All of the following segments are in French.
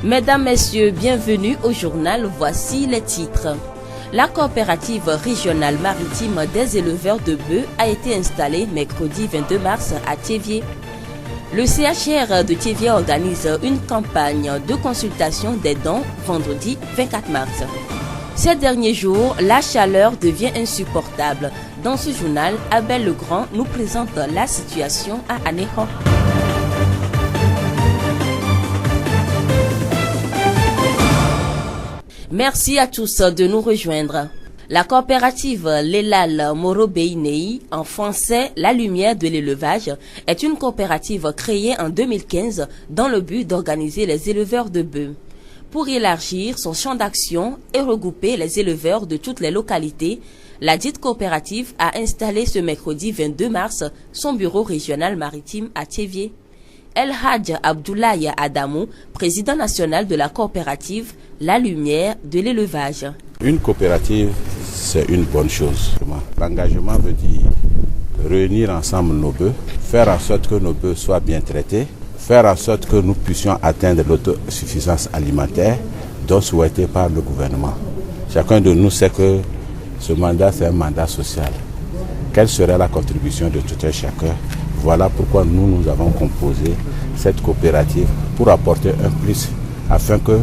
Mesdames, Messieurs, bienvenue au journal. Voici les titres. La coopérative régionale maritime des éleveurs de bœufs a été installée mercredi 22 mars à Thiéviers. Le CHR de Thiéviers organise une campagne de consultation des dons vendredi 24 mars. Ces derniers jours, la chaleur devient insupportable. Dans ce journal, Abel Legrand nous présente la situation à Aného. Merci à tous de nous rejoindre. La coopérative Lelal Morobeinei, en français La Lumière de l'élevage, est une coopérative créée en 2015 dans le but d'organiser les éleveurs de bœufs. Pour élargir son champ d'action et regrouper les éleveurs de toutes les localités, la dite coopérative a installé ce mercredi 22 mars son bureau régional maritime à Thiéviers. El Hadj Abdoulaye Adamou, président national de la coopérative La Lumière de l'élevage. Une coopérative, c'est une bonne chose. L'engagement veut dire réunir ensemble nos bœufs, faire en sorte que nos bœufs soient bien traités, faire en sorte que nous puissions atteindre l'autosuffisance alimentaire dont souhaité par le gouvernement. Chacun de nous sait que ce mandat, c'est un mandat social. Quelle serait la contribution de tout un chacun? Voilà pourquoi nous avons composé cette coopérative pour apporter un plus afin que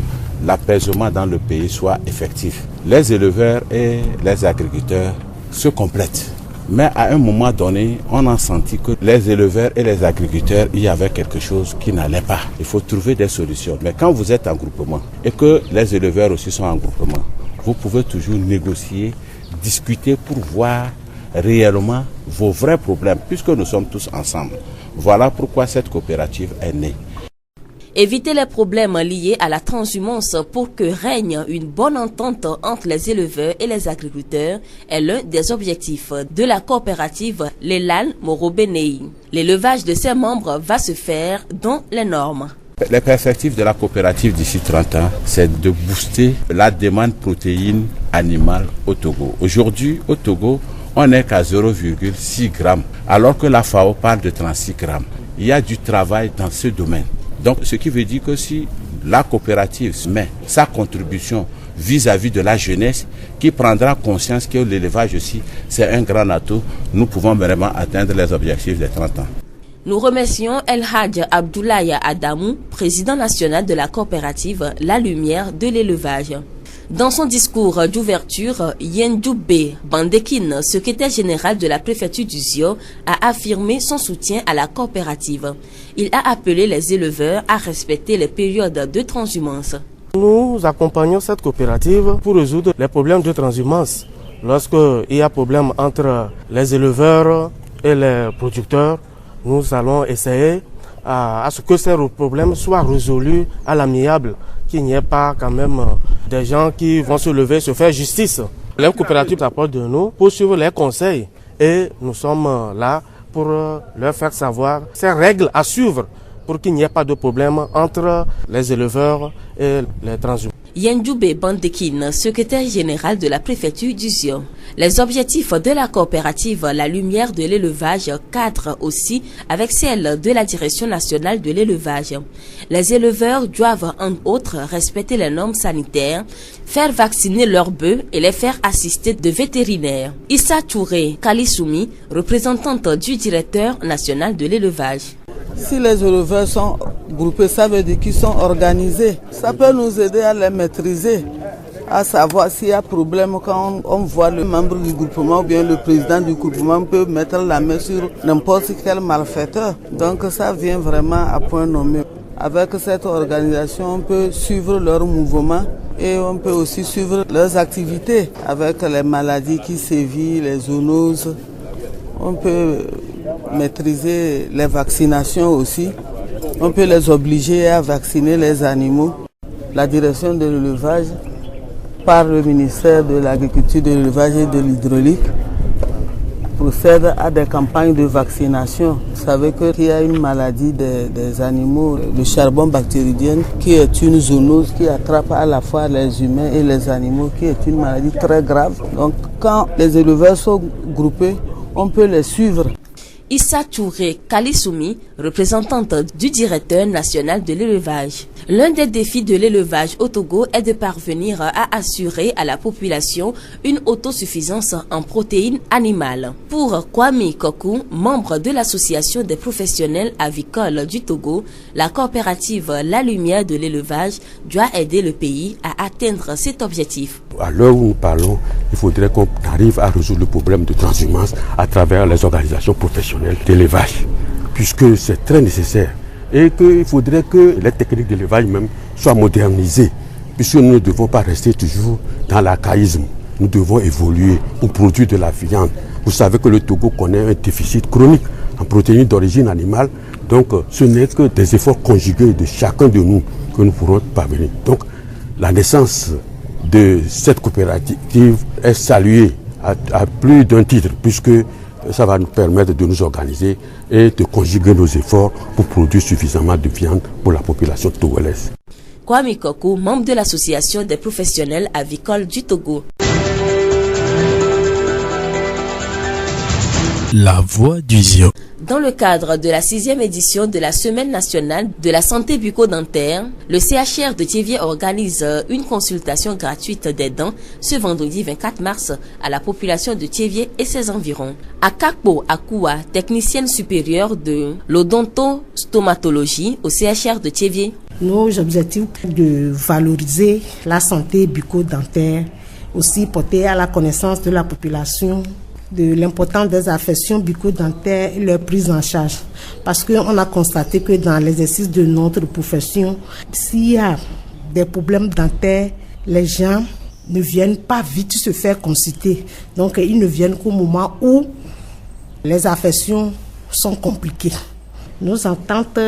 l'apaisement dans le pays soit effectif. Les éleveurs et les agriculteurs se complètent. Mais à un moment donné, on a senti que les éleveurs et les agriculteurs, il y avait quelque chose qui n'allait pas. Il faut trouver des solutions. Mais quand vous êtes en groupement et que les éleveurs aussi sont en groupement, vous pouvez toujours négocier, discuter pour voir réellement vos vrais problèmes, puisque nous sommes tous ensemble. Voilà pourquoi cette coopérative est née. Éviter les problèmes liés à la transhumance pour que règne une bonne entente entre les éleveurs et les agriculteurs est l'un des objectifs de la coopérative Lelal Morobeinei. L'élevage de ses membres va se faire dans les normes. Les perspectives de la coopérative d'ici 30 ans, c'est de booster la demande protéine animale au Togo. Aujourd'hui, au Togo, on n'est qu'à 0,6 grammes, alors que la FAO parle de 36 grammes. Il y a du travail dans ce domaine. Donc, ce qui veut dire que si la coopérative met sa contribution vis-à-vis de la jeunesse, qui prendra conscience que l'élevage aussi, c'est un grand atout, nous pouvons vraiment atteindre les objectifs des 30 ans. Nous remercions El Hadj Abdoulaye Adamou, président national de la coopérative La Lumière de l'élevage. Dans son discours d'ouverture, Yendjoube Bandekine, secrétaire général de la préfecture du Zio, a affirmé son soutien à la coopérative. Il a appelé les éleveurs à respecter les périodes de transhumance. Nous accompagnons cette coopérative pour résoudre les problèmes de transhumance. Lorsqu'il y a problème entre les éleveurs et les producteurs, nous allons essayer à ce que ces problèmes soient résolus à l'amiable, qu'il n'y ait pas quand même des gens qui vont se lever, se faire justice. Les coopératives s'apportent de nous pour suivre les conseils et nous sommes là pour leur faire savoir ces règles à suivre pour qu'il n'y ait pas de problème entre les éleveurs et les transhumants. Yendjoube Bandekine, secrétaire général de la préfecture du Zio. Les objectifs de la coopérative La Lumière de l'élevage cadrent aussi avec celles de la Direction nationale de l'élevage. Les éleveurs doivent en outre respecter les normes sanitaires, faire vacciner leurs bœufs et les faire assister de vétérinaires. Issa Touré Kalissoumi, représentante du directeur national de l'élevage. Si les éleveurs sont groupés, ça veut dire qu'ils sont organisés. Ça peut nous aider à les maîtriser, à savoir s'il y a problème quand on voit le membre du groupement ou bien le président du groupement peut mettre la main sur n'importe quel malfaiteur. Donc ça vient vraiment à point nommé. Avec cette organisation, on peut suivre leurs mouvements et on peut aussi suivre leurs activités avec les maladies qui sévissent, les zoonoses. On peut maîtriser les vaccinations aussi. On peut les obliger à vacciner les animaux. La direction de l'élevage, par le ministère de l'Agriculture, de l'Élevage et de l'Hydraulique, procède à des campagnes de vaccination. Vous savez qu'il y a une maladie des animaux, le charbon bactérien, qui est une zoonose qui attrape à la fois les humains et les animaux, qui est une maladie très grave. Donc quand les éleveurs sont groupés, on peut les suivre. Issa Touré Kalissoumi, représentante du directeur national de l'élevage. L'un des défis de l'élevage au Togo est de parvenir à assurer à la population une autosuffisance en protéines animales. Pour Kwame Kokou, membre de l'association des professionnels avicoles du Togo, la coopérative La Lumière de l'élevage doit aider le pays à atteindre cet objectif. À l'heure où nous parlons, il faudrait qu'on arrive à résoudre le problème de transhumance à travers les organisations professionnelles d'élevage, puisque c'est très nécessaire. Et qu'il faudrait que les techniques d'élevage même soient modernisées, puisque nous ne devons pas rester toujours dans l'archaïsme. Nous devons évoluer pour produire de la viande. Vous savez que le Togo connaît un déficit chronique en protéines d'origine animale, donc ce n'est que des efforts conjugués de chacun de nous que nous pourrons parvenir. Donc la naissance de cette coopérative est saluée à plus d'un titre, puisque ça va nous permettre de nous organiser et de conjuguer nos efforts pour produire suffisamment de viande pour la population togolaise. Kwame Kokou, membre de l'association des professionnels avicoles du Togo. La voix du Zion. Dans le cadre de la 6e édition de la Semaine nationale de la santé bucco-dentaire, le CHR de Thiévié organise une consultation gratuite des dents ce vendredi 24 mars à la population de Thiévié et ses environs. Akakpo Akoua, technicienne supérieure de l'odontostomatologie au CHR de Thiévié. Nos objectifs de valoriser la santé bucco-dentaire, aussi porter à la connaissance de la population de l'importance des affections bucco-dentaires et leur prise en charge. Parce qu'on a constaté que dans l'exercice de notre profession, s'il y a des problèmes dentaires, les gens ne viennent pas vite se faire consulter. Donc ils ne viennent qu'au moment où les affections sont compliquées. Nos ententes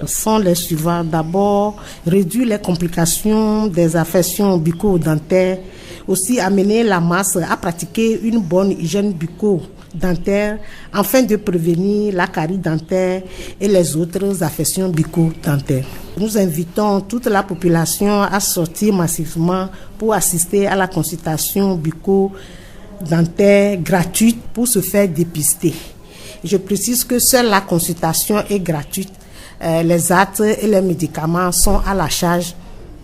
sont les suivantes. D'abord, réduire les complications des affections bucco-dentaires. Aussi amener la masse à pratiquer une bonne hygiène bucco-dentaire afin de prévenir la carie dentaire et les autres affections bucco-dentaires. Nous invitons toute la population à sortir massivement pour assister à la consultation bucco-dentaire gratuite pour se faire dépister. Je précise que seule la consultation est gratuite. Les actes et les médicaments sont à la charge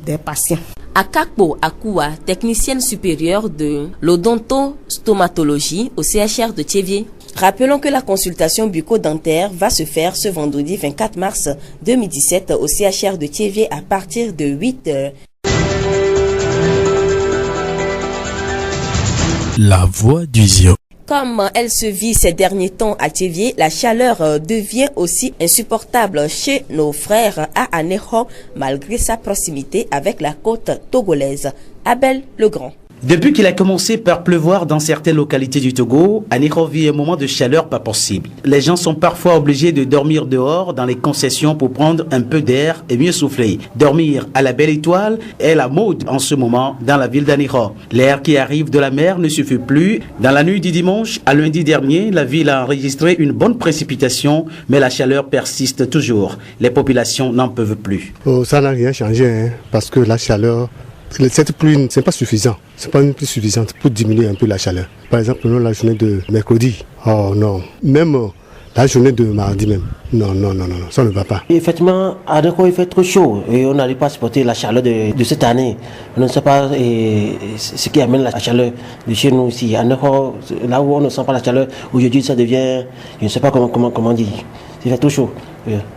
des patients. Akakpo Akoua, technicienne supérieure de l'odontostomatologie au CHR de Thiévié. Rappelons que la consultation bucco-dentaire va se faire ce vendredi 24 mars 2017 au CHR de Thiévié à partir de 8h. La voix du Zion. Comme elle se vit ces derniers temps à Thiévié, la chaleur devient aussi insupportable chez nos frères à Aného, malgré sa proximité avec la côte togolaise. Abel Legrand. Depuis qu'il a commencé par pleuvoir dans certaines localités du Togo, Aného vit un moment de chaleur pas possible. Les gens sont parfois obligés de dormir dehors dans les concessions pour prendre un peu d'air et mieux souffler. Dormir à la belle étoile est la mode en ce moment dans la ville d'Aného. L'air qui arrive de la mer ne suffit plus. Dans la nuit du dimanche à lundi dernier, la ville a enregistré une bonne précipitation, mais la chaleur persiste toujours. Les populations n'en peuvent plus. Ça n'a rien changé, parce que la chaleur... Cette pluie, ce n'est pas suffisant. Ce n'est pas une pluie suffisante pour diminuer un peu la chaleur. Par exemple, prenons la journée de mercredi. Oh non. Même la journée de mardi même. Non, ça ne va pas. Effectivement, à Aného, il fait trop chaud et on n'arrive pas à supporter la chaleur de cette année. On ne sait pas ce qui amène la chaleur de chez nous ici. À Aného, là où on ne sent pas la chaleur, aujourd'hui ça devient, je ne sais pas comment dire. Il fait trop chaud.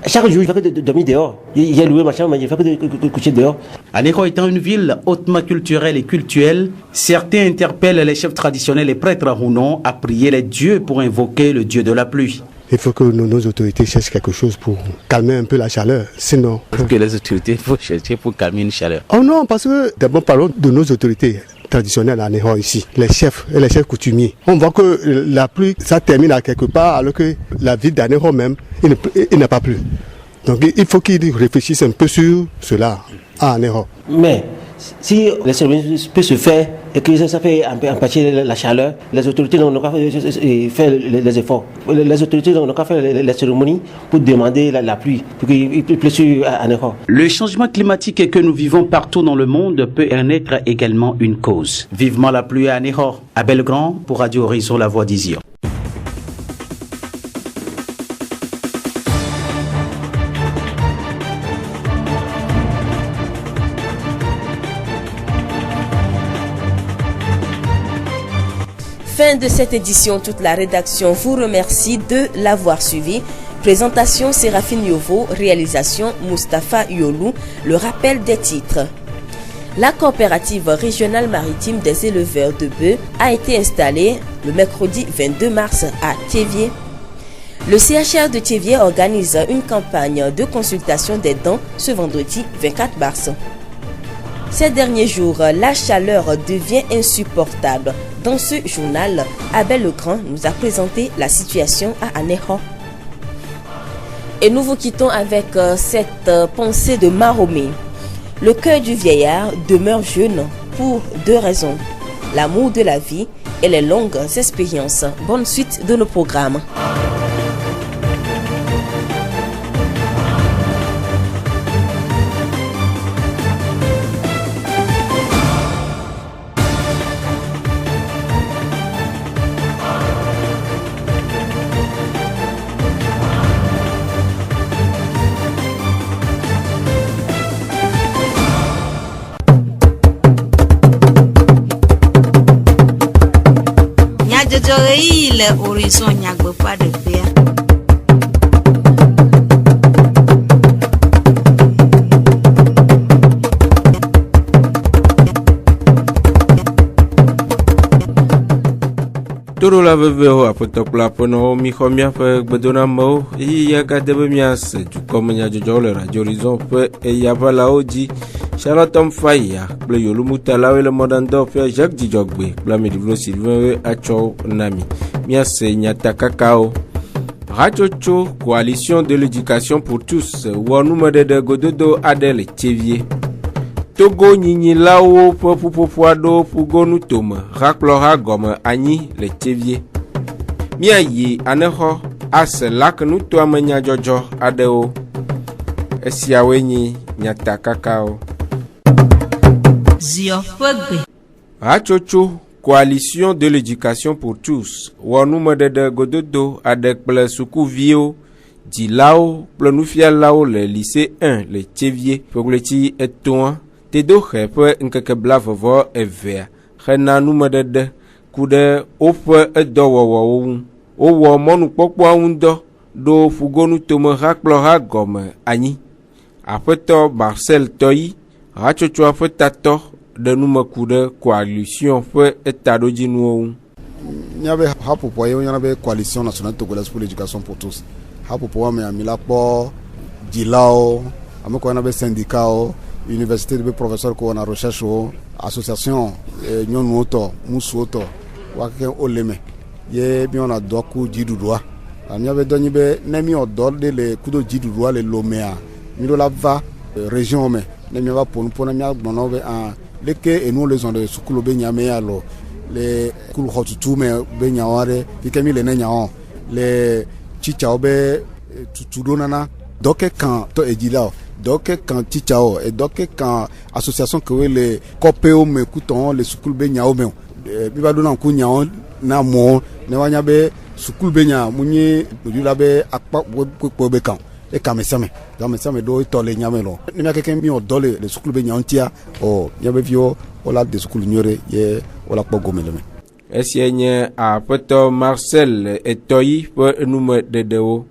Chaque jour, il fait que de dormir dehors. Il a loué ma chambre, mais il fait que de coucher dehors. Aného étant une ville hautement culturelle et cultuelle, certains interpellent les chefs traditionnels et prêtres rounon à prier les dieux pour invoquer le dieu de la pluie. Il faut que nos autorités cherchent quelque chose pour calmer un peu la chaleur. Sinon... Est-ce que les autorités faut chercher pour calmer une chaleur? Oh non, parce que d'abord parlons de nos autorités traditionnelles à Aného ici, les chefs et les chefs coutumiers. On voit que la pluie, ça termine à quelque part, alors que la ville d'Aného même, il n'a pas plu. Donc il faut qu'ils réfléchissent un peu sur cela à Aného. Mais si les cérémonies peuvent se faire et que ça fait empêcher la chaleur, les autorités n'ont pas fait les efforts. Les autorités n'ont pas fait les cérémonies pour demander la pluie, pour qu'il pleut sur Aného. Le changement climatique que nous vivons partout dans le monde peut en être également une cause. Vivement la pluie à Aného. Abel Legrand pour Radio Horizon, la voix d'Izion. Fin de cette édition, toute la rédaction vous remercie de l'avoir suivi. Présentation Séraphine Yovo, réalisation Mustapha Yolou, le rappel des titres. La coopérative régionale maritime des éleveurs de bœufs a été installée le mercredi 22 mars à Thiéviers. Le CHR de Thiéviers organise une campagne de consultation des dents ce vendredi 24 mars. Ces derniers jours, la chaleur devient insupportable. Dans ce journal, Abel Legrand nous a présenté la situation à Aného. Et nous vous quittons avec cette pensée de Mahomet. Le cœur du vieillard demeure jeune pour deux raisons, l'amour de la vie et les longues expériences. Bonne suite de nos programmes. Le horizon nyagbe pas de fer. Toro la veveo apotokla pono mi khomia fe gbedona mo ya ka debe mias du komnya jojo le radio horizon fe e ya vala oji Charlotte Faya ble yolu mutala le modando fe Jacques Dijogbe bla me divlo Sylvain acho nami mias nyata kakao Rachocho coalition de l'éducation pour tous wonu modede gododo Adèle Thiéviers Togo nyinyi lao popupoado pugonu toma raklora gome anyi le Thiéviers mia yi aneho ase laknu to amenya jojo adeo esiawenyi nyata kakao Rachocho coalition de l'éducation pour tous wonu modede gododo adekple sukuvio di lao planufia lao le lycée 1 le Thiéviers pogleti eton Tedo hepe nkeke blavovo eve hena numedede kude ofe edowowo owo monu kpokpo awundo do fugonu tome hakplo ha gome anyi apeto Marcel Toyi rachocho afetato de numekude coalition fe etadoji nuo nyabe hapopo yo nyabe coalition nationale togolaise pour l'éducation pour tous hapopo me amila po dilao ameko nabe syndicat université de professeur ko na recherche o association nyonu oto musu oto wake oleme ye bi ona doku jidudwa amia be donyi be nemi odol de le kudo jidudwa le lomea mi do la va région me nemi va pon na mi agbono be an leke enu les on de sukulu be nyame ya lo le kulu hotutu me be nyaware dikemi le na nyaon le chicha obe tutudona na doke kan to ejilao donc quand tichao et donc quand association que les copéo me couton les sukul be nyao me bi ba dona ku nyao na mo ne wanya be sukul be nya munyi du la be akpa ko be kan e kamesame do to le nyame lo ne ma keken mi o dole les sukul be nya ontia o nya be vio o la de sukul nyore ye o la pogo meleme esienye a poto Marcel Etoyi pour nume de deo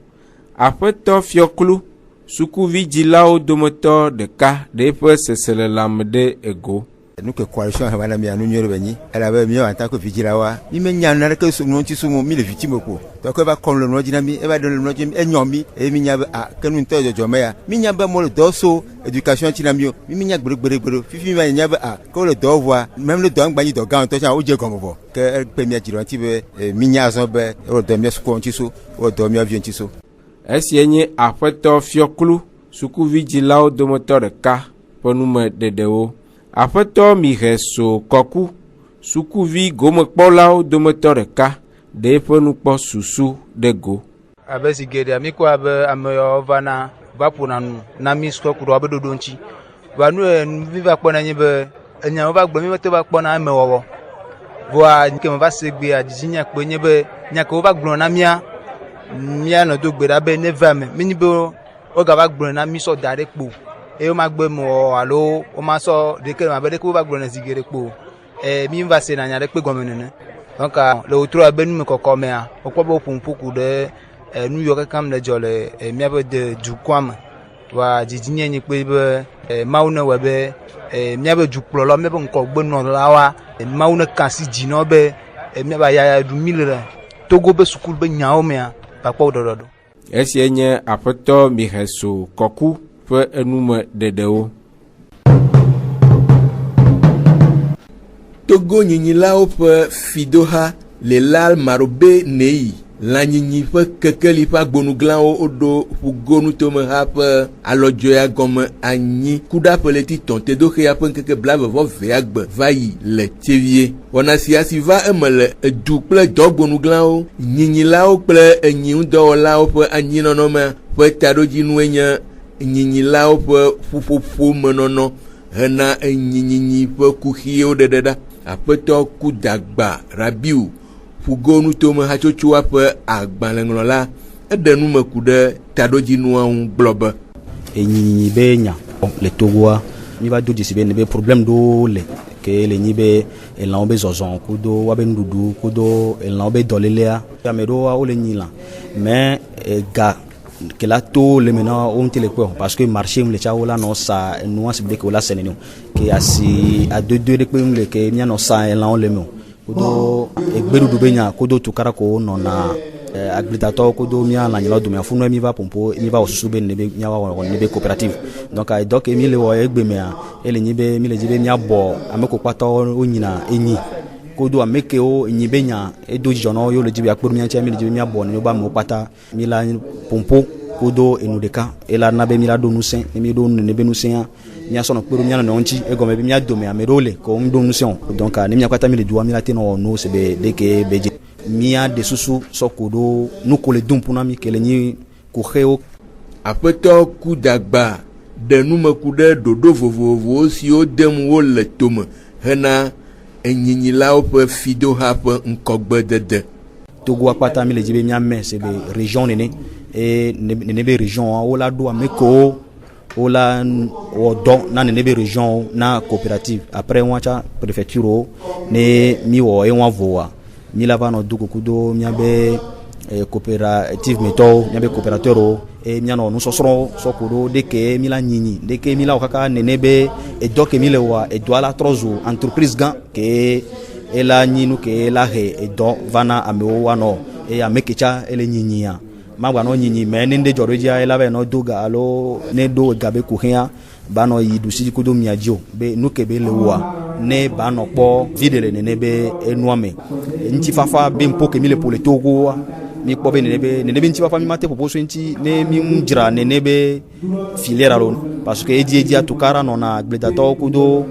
a poto fioklu Sukuvi dilao domotor de ka de se sele lamde ego. Nous que coalition havana mi anu nyoro bani. Elle avait mieux en tant que vigilawa. Mi me nyana que so non ti so mi le victime ko. Donc elle va comme le noji na mi, elle va donner le noji e nyomi e mi nya a que nous nto jojo ya. Mi nya ba mo le doso éducation ti na mi. Mi nya gbere fifi ma nya ba a ko le do voir même le do ngba ni do gan to cha o je comme bo. Que elle premier ti ti be mi nya so be o do mi so ti so o do mi avion ti so. Esienye afeto fioklu sukuvi dilao domotor de ka ponume de deo afeto mireso koku sukuvi gome kpolao domotor de ka de ponukpo susu de go abe sigede amiko abe ameyo vana vapona nu na misko kuro abe dodonchi vanu viva kpona nyibe enya va gbe mi to va kpona amewowo voa nke mo va segbe ajinya kpe nyebe nyaka va gbo na mia no do gbera be neva me minibo o ga va gbo na mi so dare po e o ma gbe mo alo o ma so de ke ma be de ko va gbo na sigere po mi va se na nya de pe gomene ne donc le wotro abe nu me kokome a okpo bo pumpuku de nu yo kakam le jole miabe de dukwam wa jijinye nyi pe be mauna wa be miabe dukplo lo mebe nko gbenu lawa mauna kasi jino be miaba ya du milre togo be sukul be nyao me a pa kpo dododo esi enye apoto miheso koku pe enume dedewo Togo nyinyilawo pe fidoha le lal marobe nei la nyinyi pe kekeli pa gbonuglawo odo fugonu tome ha pe alojoya gome anyi kuda peleti tonte do ya pe keke blave vo veagbe vayi le tevie wona siasi va emele edu kple dogbonuglawo nyinyilawo kple enyiudɔwɔlawo pe anyinɔnɔme pe taɖodzi enye nyinyilawo pe ƒuƒoƒo menɔnɔ hena enyinyinyi pe kuxiwo ɖeɖe ɖa aƒetɔ Kudagba Rabiu fugonu tome hatsotsoa ƒe agbalẽŋlɔla eɖe nume ku ɖe taɖodzinuawo ŋu gblɔ be enyinyi be nya le Togoa mi va do disi be ne be problème do le ke le nyi be elãwo be zɔzɔ kudo wa be nuɖuɖu kudo elãwo be dɔlelea ame ɖewoa wo le nyi lã mais ga ke la to le mena o ntele ko parce que marché le cha wala no sa nuance be ke wala senenio ke asi a de de pe le ke nya no sa elãwo le mo kudo egberudu be nya kudo tukara ko no na habilitateur kudo mia na nyalo do mia funu mi va pompo mi va osusu be ne be nya wa ne be coopérative donc ay donc mi le wo egbe mia ele nyi be mi le jibe mia bo ameko pata o nyina enyi kodo ameke o nyi be nya edo jono yo le jibe akpuru mia cha mi le jibe mia bo ne ba mo pata mi la pompo kodo enudeka ela na be mi la do nusen mi do ne be nusen mia sono akpuru mia no nchi e gome be mia do me amerole ko ndo nusen donc ne mia kwata mi le duwa mi la teno no se be deke beje mia de susu sokodo nuko le dumpuna mi kele nyi ko xeo aƒetɔ Kudagba de nume ku ɖe ɖoɖo vovovowo siwo dem wo le tome hena enyinyilawo ƒe fidoha ƒe ŋkɔgbedede. Togo akpata mi le dzibe miame se be région nene e nene be région wo la do ameko wo la wodo na nene be région na coopérative après wacha préfecture ne mi wo e wa voa mi la va no duko kudo miabe coopérative meto miabe coopérateur e miano no sosro sokudo de ke mi la nyinyi de ke mi la okaka nene be e doke mi le wa e do ala trozo entreprise gan ke ela nyinu ke la he e do vana amewo wano e amekecha ele nyinyia magba no nyinyi me nde joroja ela be no doga alo ne do gabe ku hia ba no yi dusi kudo miajo be nuke be lewa ne ba no po videle ne be enuame nti fafa be mpoke mi le pole Togo mi kpo be ne be nti fafa mi mate popo so nti ne mi mjira ne be filera lo parce que edi atukara no na gbledato kudo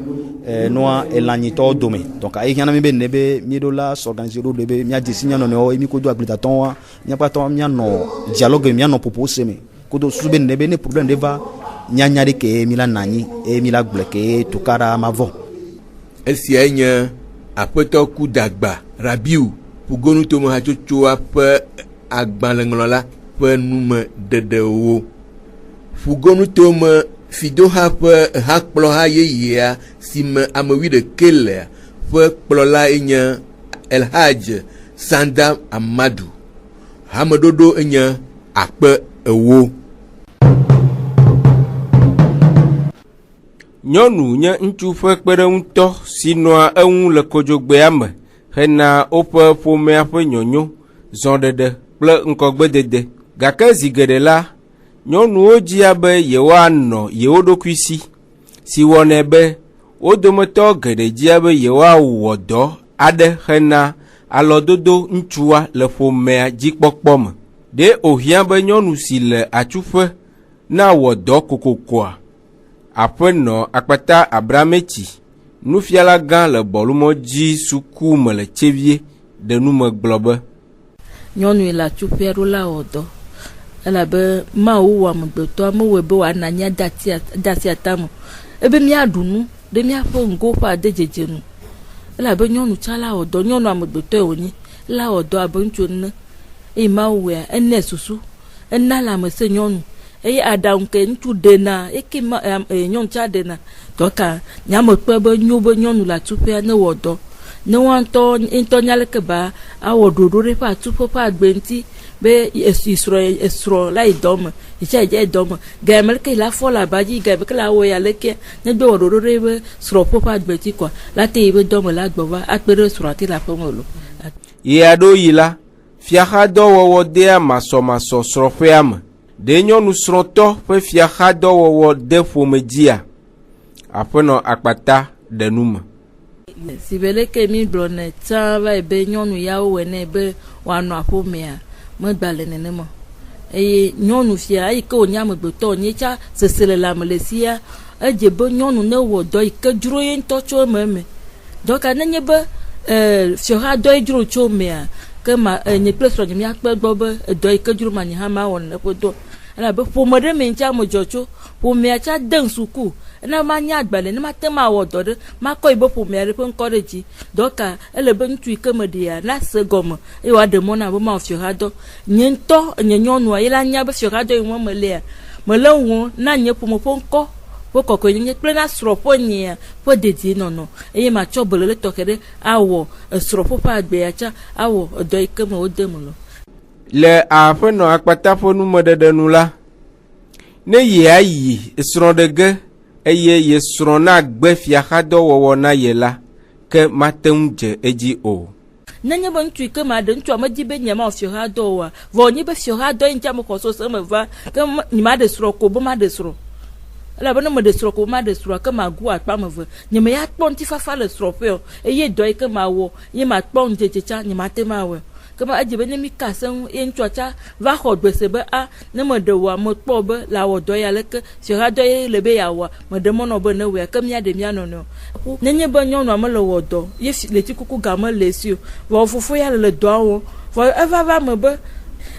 noa elanyito dome donc ay yana mi be ne be mi do la s'organiser do be mi adi sinya no ne mi kudo gbledaton wa nya pato mi no dialogue mi no popo seme kudo sube ne be ne problème de va nyanya de ke mi la nani e mi la bleke tukara mavo esi enye aƒetɔ Kudagba Rabiu fugonu tome hatsotso ƒe agbalẽŋlɔla ƒe nume dedewo fugonu tome fidoha ƒe hakplɔha yeyea si me ame 11 le ƒe kplɔla enye Elhadj Sanda Amadu hameɖoɖo enye akpe ewo. Nyɔnu nye ŋutsu ƒe kpeɖeŋutɔ si nɔa eŋu le kodzogbea me hena woƒe ƒomea ƒe nyonyo, zɔɖeɖe kple ŋkɔgbedede. Gake zi geɖe la, nyɔnuwo dzia be yewoanɔ yewo ɖokui si wɔnɛ be wo dometɔ geɖe dzia be yewoawɔ dɔ aɖe hena alɔdodo ŋutsua le ƒomea dzikpɔkpɔ me. Ɖe òhiã be nyɔnu si le atsuƒe na wɔ dɔ kokokoa. Aƒenɔ akpata Abrametsi, nufiala gã le bɔlumɔdzi suku me le Tsevie de nume gblɔ be nyɔnu le atsuƒea ɖo la wɔ dɔ elabe Mawu wɔ amegbetɔ amewɔe be wòananya de asi atame ebe míaɖu nu ɖe míaƒe ŋgo ƒe ade dzedze nu elabe nyɔnu tsã la wɔ dɔ nyɔnu amegbetɔe wònye la wɔ dɔ abe ŋutsu ene eye Mawua enɛ susu ena lãmese nyɔnu eye aɖaŋu ke ŋutsu ɖena eke nyɔnu tsã ɖena dɔka nyamekpe be nyo be nyɔnu le atsuƒea ne wɔ dɔ ne wanto into nyale ke ba awo dodo re pa tu pa gbenti be esro la idom icha je idom gamel ke la fo la baji gamel ke la wo ya leke ne do dodo re be sro pa gbenti kwa la te be dom la gbowa apere sro ati la pomolo ye ado yila fiaha do wo de amaso sro peam de nyonu sro to pe fiaha do wo de fomedia apeno akpata denuma si bele ke mi blone ta va be nyonu ya wo ne be wa no apomea mo gbale nene mo nyonu fia ai ko nya mo gboto ni cha sesele la malesia eje be nyonu ne wo do ike duro yin to cho meme do ka ne nye be fiora do duro cho mea ke ma nye plesro ni akpe gbo be do ike duro ma ni ha ma won ne podo ala be po modere me cha mo jocho po me cha den suku na ma nya agbale ni ma te ma wo do de ma ko ibo po me re pe encourage doka ele be ntu ike me dia na se gomo e wa de mo na bo ma fiora do nyento nyonyonu ila nya be fiora do mo mele won na nye po mo po nko po ko nye plena sropo nya po dedi no e ma chobolo le tokere awo sropo pa agbe ya cha awo do ike me o de mo lo le afeno akpata fonu modedenu la ne ye ayi esrodege eye ye srona gbe fiaha do wowo na ye la ke matem je eji o nanye bon tu ke ma de ntu amaji be nyama fiaha do wa vo nyi be fiaha do nja mo koso se me va ke ni ma de sro ko bo ma de sro la bana mo de sro ko ma de sro ke ma gu atpa me va nyi me ya ponti fa le sro pe eye do ke ma wo nyi ma pon jejecha nyi ma te ma we kama ajibe ne mi kasen en chocha va hodbese be a ne mo de wa mo po be la wo do ya leke se ha do ye le be ya wa mo de mo no be ne we kam ya de mi ano no ne nye be nyon no mo le wo do ye le ti kuku ga mo le si wo fufu ya le do wo wo eva va mo be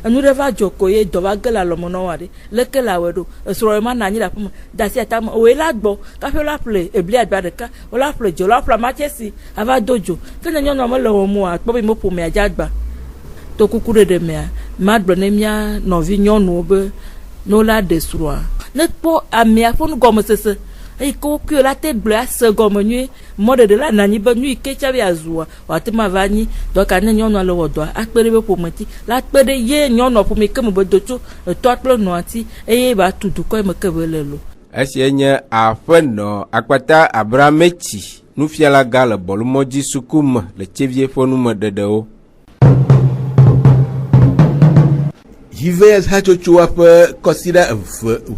anu de va joko ye do va gela lo mo no wa de leke la we do so ma na nyi la pum da si ata mo we la gbo ka fe la ple ebli agba de ka o la ple jo la ple ma chesi ava dojo ke ne nyon no mo le wo mo a po bi mo po me ajagba to kukure de mea madbone mia novi nyonu be no la desroa ne po amia fonu gomo sese e ko ku la tête bleue se gomo nu mode de la nani be nu ke chabi azua wate ma vani donc ane nyonu le wodo akpere be pomati la akpere ye nyonu po me ke mo be docho to akpere no ati e ba tudu ko me ke belelo asienye afeno akpata abramechi nu fiala gale bolu moji sukum le chevie fonu modedeo Hivers hachochua pe consider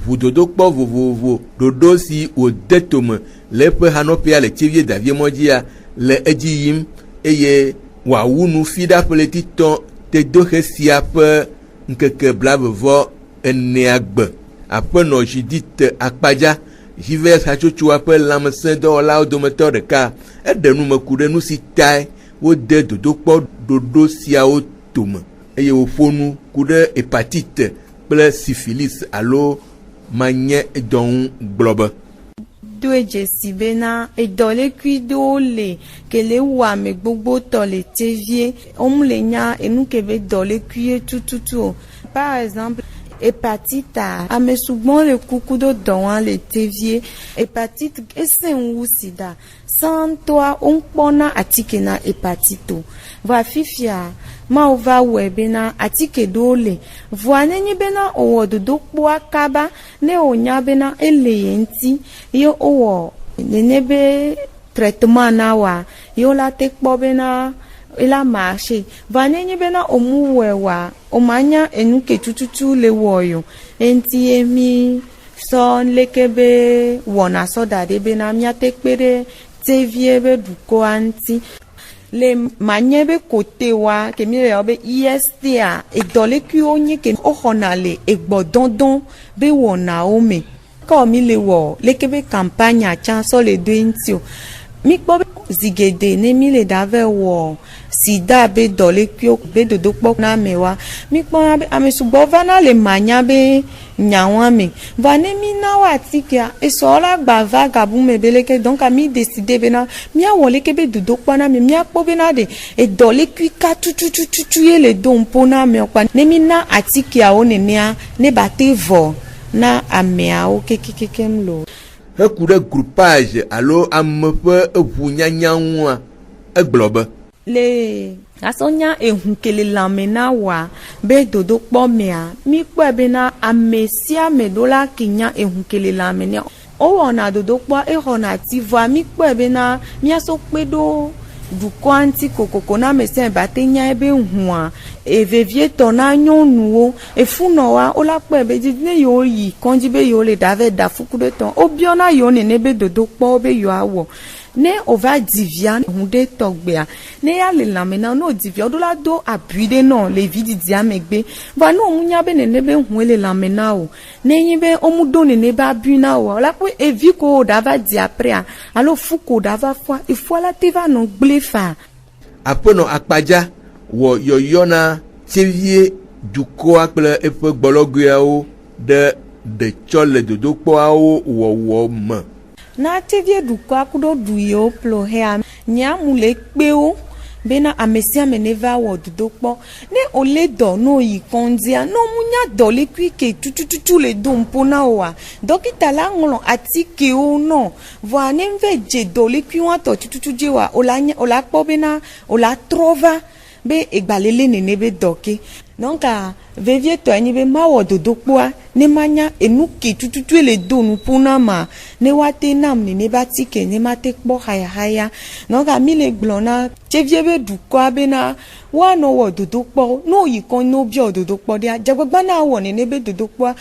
vudodo kpo vovovo dodo si o detome le pe hanopia le chevie davie mojia le ejiyim eye wa wunu fida peleti ton te dohe sia pe nkeke blavevo eneagbe ape no jidite akpaja Hivers hachochua pe lamsen do la odometo de ka edenu mekude nu si tai wo de dodo kpo dodo sia o tome eye wo fonu kude hépatite ple syphilis alo manye don globe do jesibena edole kuido le kele wa me gbogbo to le tevie le nya enu kebe dole kuie tututu par exemple hépatite A ame souvent le kukudo don le tevie hépatite esen sida sans toi on pona atikena hépatito va fifia ma va webena atike dole voane nyi bena owodo do kpoa kaba ne onya bena eleyenti yo owo nenebe traitement na wa yo la tekpo bena ila marché voane nyi bena omuwewa omanya enuke tututu le woyo enti emi son lekebe wona soda de bena mia tekpere tevie be duko anti le manyebe kote wa ke mi be ISTA e dole ku onye ke o honale e gbodondon be wona ome ko mi le wo le kebe campagne a chan so le dointio mi gbo zigede ne mi le dave wo sida be dole ku be dodo po na mewa mi gbo ame sugbo vana le manya be nyawan mi va ne mi na wa tikia e so la gba vaga bu me beleke donc a mi décider bena mi a wole ke be dodo po na mi a po bena de e dole ku ka tu ye le don po na me kwa ne mi na atikia o ne ne bate vo na amea o kekem lo he kude groupage alo amepe evunyanyangwa egblɔ be le asonya ehunkele lamena wa be dodo kpɔ mea mi kpɔe bena ame sia ame ɖo la kinya ehunkele lamena o wɔna dodo kpɔ exɔna ti vɔa mi kpɔe bena miaso kpe ɖo dukɔ anti kokoko na ame sia ba te nya ebe hua evevietɔ na nyɔnuwo efunɔwa o la kpɔe be didi ne yewo yi kɔndzi be yewo le da ve da fuku ɖe tɔ o biɔna yewo nene be dodo kpɔ be yewo awɔ. Ne o va divia hunde tɔgbea ne ya le lamena no divia o do la do abui de no le vidi diamegbe va no munya be nene be hu le lamena o ne yin be o mu do nene ba abui na o la po evi ko da va di après alo fu ko da va foi il faut la te va no gblefa apono akpadza wɔ yɔyɔna tevie dukɔa kple eƒe gbɔlɔgoeawo de tsɔ le dodokpɔawo wɔwɔ me. Na tevie dukɔ kudo du yewo plo hea nyamu le kpewo bena ame sia ame ne va wɔ dodokpɔ ne o le dɔ no yi kɔndzia no munya dɔ le kui ke tutututu le do mpo na oa dɔkita la ŋlɔ atikewo nɔ vɔa ne ve dze dɔ le kui wa tɔ tututu dze wa o la kpɔ bena o la trɔ va be egbalele nene be dɔ ke donc vevietɔ anyi be ma wɔ dodokpɔa ne ma nya enu ke tututu le do nupo na ma ne wa te nam ne ba ti ke ne ma te kpɔ hayahaya donc mi le gblɔ na tsevie be dukɔa bena wa no wɔ dodokpɔ no yi kɔn no biɔ dodokpɔ dia dzagbagba na wɔ nene be dodokpɔa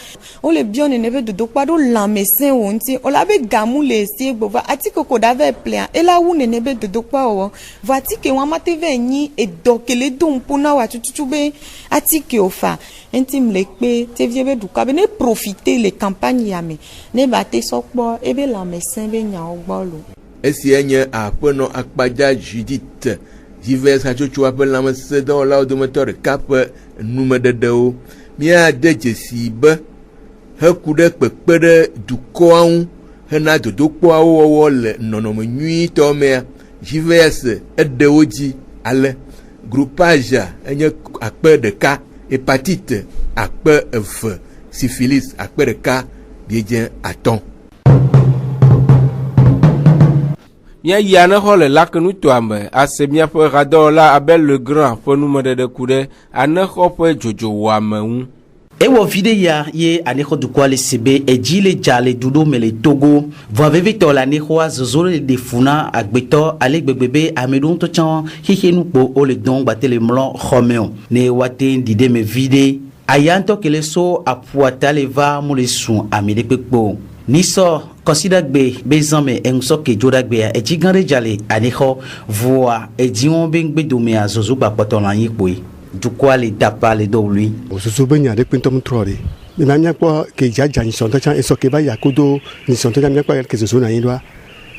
o le biɔ nene be dodokpɔa do lãmesẽ wo ŋuti o la be gamu le esi gbɔ va atikoko da ve plea ela wu nene be dodokpɔa wɔ va atike wa ma te ve nyi edɔ kele do mpo na wa tututu be atike o fa enti mle kpe tevie be dukɔa be ne profiter le campagne yame ne ba te sɔ kpɔ ebe lãmesẽ be nyawo gbɔ lo. Esia nye aƒenɔ akpadza Judith Jivers hatsotsoa ƒe lãmesẽdɔwɔlawo dometɔ ɖeka ƒe numeɖeɖewo. Míade dzesi be heku ɖe kpekpe ɖe dukɔa ŋu hena dodokpɔawo wɔwɔ le nɔnɔme nyuitɔ mea. Jivers eɖe wo dzi ale groupage enye akpe ɖeka, hépatite akpe eve, syphilis akpe ɖeka, biedze atɔ̃. Míayi anexɔ le lakenutoa me ase míaƒe ɣadɔwɔla Abel Le Grand ƒe numeɖeɖe ku ɖe anexɔ ƒe dzodzowɔame ŋu. Ewɔ vi ɖe ya ye anexɔ dukɔa le sebe edzi le dza le duɖo me le Togo vɔ vevitɔ le anexɔa zozo le ɖe funa agbetɔ ale gbegbe be ame ɖewo ŋutɔ tsã xexe nukpo wo le dɔn gbate le mlɔ xɔme o ne woate ɖiɖe me vi ɖe aya ŋutɔ ke le so aƒuata le va mo le su ame ɖe kpekpe o. Nisɔ kɔsidagbe be zãme eŋusɔ ke dzoɖagbea edzi gã ɖe dza le anexɔ vɔa edziwo be ŋgbedomea zozo gbakpɔtɔ le anyi kpoe dukɔa le dapa le dɔ wlui. Zozo be nya ɖe kpentɔm trɔ ɖe mina miakpɔ ke dzadza nyisɔntɔ tsã esɔ ke va yi akodo nyisɔntɔ tsã miakpɔ ke zozo na anyi ɖoa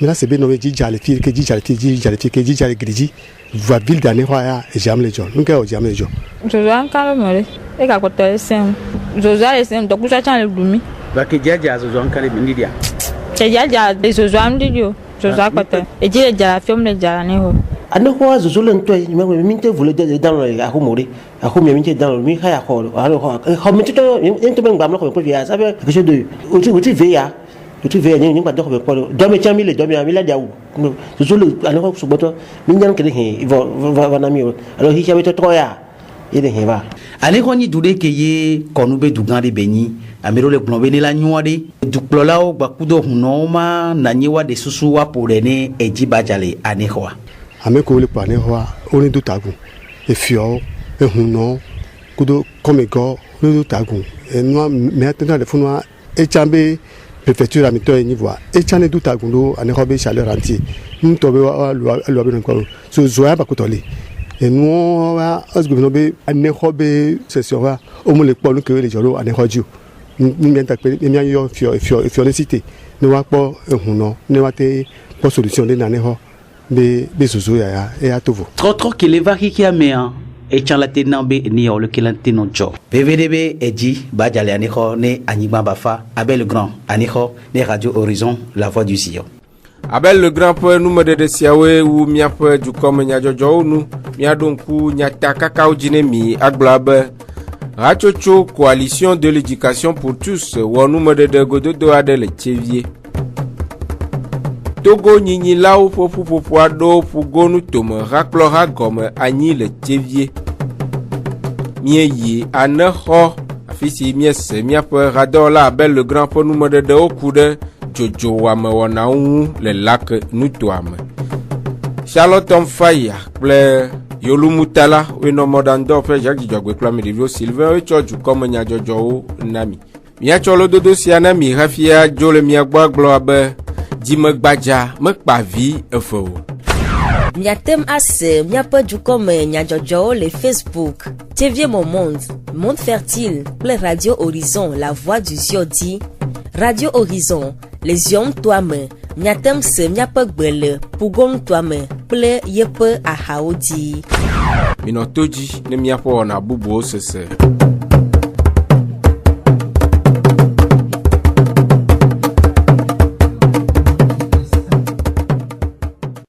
mina se be nɔ dzidza le fi ke dzidza le fi dzidza le fi ke dzidza le gridzi voa ville de anexɔa ya edziam le dzɔ nuke o dziam le dzɔ. Zozo anka le me ɖe e gakpɔtɔ le sẽm zozo le sẽm dɔkusa tsã le ɖumi. Baki jaja zozo anka le mindidia. Jaja de zozo am didio zozo akpɔtɔ edzi le dza fiɔm le dza ne ho. Anexɔa zozo le ŋutɔ yi me mi te vole de dan le axɔme ɖe axɔme mi te dan mi xa ya xɔ alo xɔ mi tutɔ ŋutɔ be ŋgbam le xɔ me kpɔ via ça fait quelque chose de oti ve ya ni gba dɔ xɔ me kpɔ dɔme tsã mi le dɔme mi la dia wu zozo le anexɔ sugbɔtɔ mi nya ke de hɛn va na mi o alo hisia be tɔtɔ ya ye de hɛn va. Anexɔ nyi du ɖe ke ye kɔnu be du gã ɖe be nyi ame ɖewo le gblɔ be ne la nyua ɖe dukplɔlawo gbakudo hunɔwo ma nanyi wa de susu wa ƒo ɖe ne edzi badza le anexɔa. Ame ko le kpa anexɔa wo ne do tagu efiɔwo ehunɔwo kudo kɔmegɔ wo do tagu enua mea tena le funua etsa be préfecture amitɔ ye nyi voa etsa ne do tagu ɖo anexɔ be chaleur anti ŋutɔ be alua be ne kɔ so zoya bakutɔ le enuwo wa ɔsibɛ be anexɔ be session wa wo mo le kpɔ nu ke le dzɔ ɖo anexɔ dzi o. Mianta kpe mia yɔ fiɔ ne site ne wa kpɔ ehunɔ ne wa te kpɔ solution de nanexɔ be zozo yaya eya tovo. Trɔtrɔ kele va xixia mea etsã la te na be eniyawo le kele te nɔ dzɔ. Veve be edzi badza le anexɔ ne anyigba bafa Abel Le Grand anexɔ ne Radio Horizon la voix du Zion. Abel Le Grand ƒe numeɖeɖe siawoe wu miaƒe dukɔme nyadzɔdzɔwo nu miaɖo ŋku nyatakakawo dzi ne mi agblɔ be hatsotso coalition de l'éducation pour tous wɔ numeɖeɖe gododo aɖe le Tsevie. Togo nyinyilawo ƒoƒuƒoƒo aɖewo ƒu gonu tome hakplɔ ha gɔme anyi le Tsévié. Míeyi Anexɔ afi si míese míaƒe hadɔwɔla abe le grand ƒe numeɖeɖewo ku ɖe dzodzowoamewɔnawo ŋu le lake nutoa me. Charlotte Mfaya kple Yolumutala wenɔ mɔɖaŋudɔ ƒe dzidzɔgbe kple ameɖeviwo Sylvain wotsɔ dukɔme nyadzɔdzɔwo na mi. Míatsɔ lododo sia na mi hafi adzo le mia gbɔ agblɔ abe dzimegbadza mekpa vi eve o. Miatem ase miaƒe dukɔme nyadzɔdzɔwo le Facebook, Tsévié mon monde, Monde fertile kple Radio Horizon, la voix du ziɔ di. Radio Horizon, le ziɔ ŋutɔa me, miatem se miaƒe gbe le Pugo ŋutɔa me kple yeƒe ahawo di. Minɔ to dzi ne miaƒe wɔna bubuwo sese.